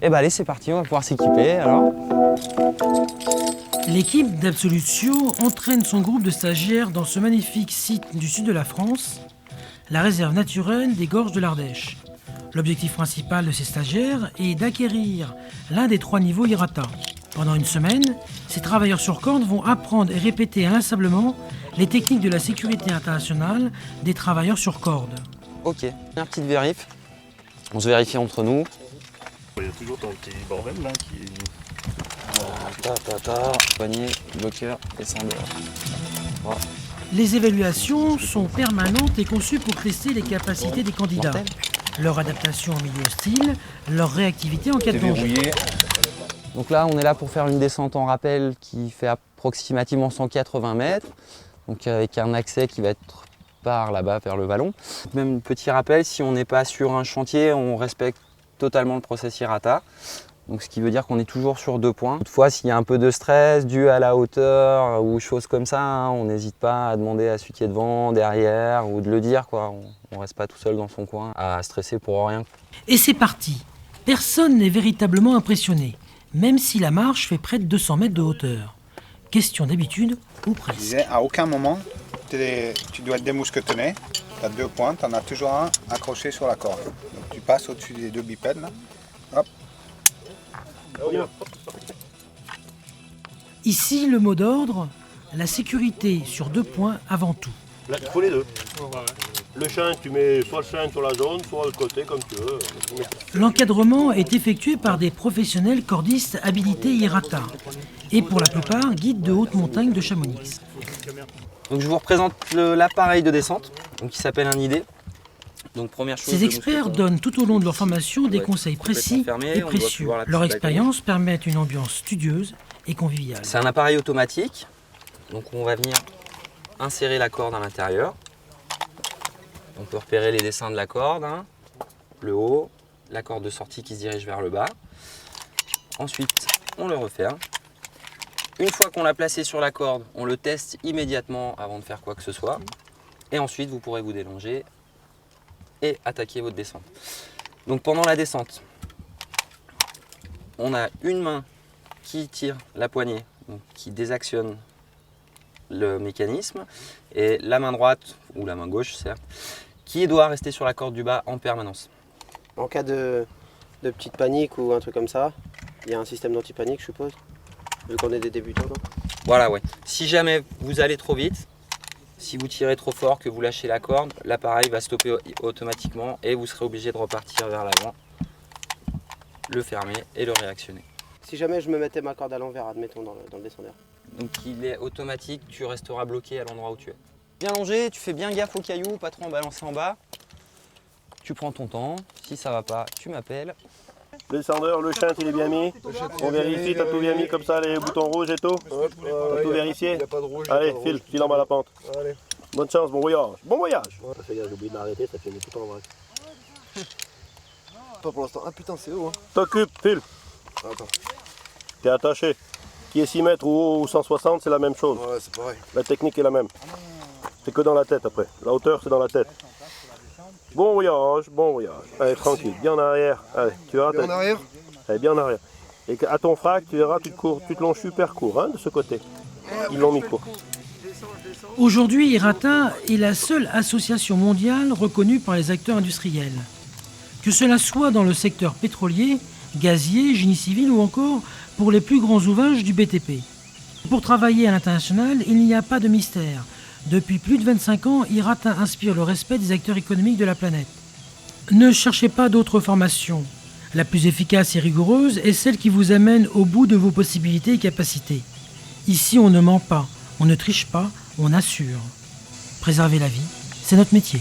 Et bah allez, c'est parti, on va pouvoir s'équiper alors. L'équipe d'Absolutio entraîne son groupe de stagiaires dans ce magnifique site du sud de la France, la réserve naturelle des Gorges de l'Ardèche. L'objectif principal de ces stagiaires est d'acquérir l'un des 3 niveaux IRATA. Pendant une semaine, ces travailleurs sur corde vont apprendre et répéter inlassablement les techniques de la sécurité internationale des travailleurs sur corde. Ok, une petite vérif. On se vérifie entre nous. Il y a toujours ton petit bordel là qui... Poignet, bloqueur, descendeur. Voilà. Les évaluations sont permanentes et conçues pour tester les capacités des candidats, leur adaptation au milieu hostile, leur réactivité en cas de danger. Donc là, on est là pour faire une descente en rappel qui fait approximativement 180 mètres, donc avec un accès qui va être par là-bas vers le vallon. Même petit rappel, si on n'est pas sur un chantier, on respecte totalement le process IRATA. Donc, ce qui veut dire qu'on est toujours sur 2 points. Toutefois, s'il y a un peu de stress dû à la hauteur ou choses comme ça, hein, on n'hésite pas à demander à celui qui est devant, derrière, ou de le dire, quoi. On ne reste pas tout seul dans son coin à stresser pour rien. Et c'est parti. Personne n'est véritablement impressionné, même si la marche fait près de 200 mètres de hauteur. Question d'habitude ou presque. Je disais, à aucun moment, tu dois te démousquetonner. Tu as 2 points, tu en as toujours un accroché sur la corde. Donc tu passes au-dessus des 2 bipèdes, là. Hop. Ici, le mot d'ordre, la sécurité sur 2 points avant tout. Là, il faut les deux. Le change, tu mets soit le change sur la zone, soit le côté, comme tu veux. L'encadrement est effectué par des professionnels cordistes habilités IRATA et pour la plupart guides de haute montagne de Chamonix. Donc, je vous représente l'appareil de descente, donc, qui s'appelle un ID. Donc, première chose, Ces experts donnent tout au long de leur formation des conseils précis et précieux. Leur expérience permet une ambiance studieuse et conviviale. C'est un appareil automatique, donc on va venir insérer la corde à l'intérieur. On peut repérer les dessins de la corde, hein, le haut, la corde de sortie qui se dirige vers le bas. Ensuite, on le referme. Une fois qu'on l'a placé sur la corde, on le teste immédiatement avant de faire quoi que ce soit. Et ensuite, vous pourrez vous délonger et attaquer votre descente. Donc pendant la descente, on a une main qui tire la poignée, donc qui désactionne le mécanisme, et la main droite, ou la main gauche certes, qui doit rester sur la corde du bas en permanence. En cas de petite panique ou un truc comme ça, il y a un système d'anti-panique, je suppose, vu qu'on est des débutants. Non ? Voilà, ouais. Si jamais vous allez trop vite, si vous tirez trop fort, que vous lâchez la corde, l'appareil va stopper automatiquement et vous serez obligé de repartir vers l'avant, le fermer et le réactionner. Si jamais je me mettais ma corde à l'envers, admettons, dans le descendeur. Donc il est automatique, tu resteras bloqué à l'endroit où tu es. Bien longé, tu fais bien gaffe aux cailloux, pas trop en balancer en bas. Tu prends ton temps, si ça va pas, tu m'appelles. Le descendeur, le change, il est bien mis. On vérifie, t'as tout bien mis comme ça, les boutons rouges et tout. T'as tout vérifié. Allez, file en bas la pente. Allez. Bonne chance, bon voyage. Bon voyage. Ça fait gaffe, j'ai oublié de m'arrêter, ça fait tout en vrai. Pas pour l'instant. Ah putain, c'est haut, hein. T'occupes, file. Attends. T'es attaché. Qui est 6 mètres ou 160, c'est la même chose. Ouais, c'est pareil. La technique est la même. C'est que dans la tête après. La hauteur, c'est dans la tête. Bon voyage, bon voyage. Allez, tranquille, bien en arrière. Allez, tu verras. Bien en arrière. Allez, bien en arrière. Et à ton frac, tu verras, tu te longes super court, hein, de ce côté. Ils l'ont mis court. Aujourd'hui, IRATA est la seule association mondiale reconnue par les acteurs industriels. Que cela soit dans le secteur pétrolier, gazier, génie civil ou encore pour les plus grands ouvrages du BTP. Pour travailler à l'international, il n'y a pas de mystère. Depuis plus de 25 ans, IRATA inspire le respect des acteurs économiques de la planète. Ne cherchez pas d'autres formations. La plus efficace et rigoureuse est celle qui vous amène au bout de vos possibilités et capacités. Ici, on ne ment pas, on ne triche pas, on assure. Préserver la vie, c'est notre métier.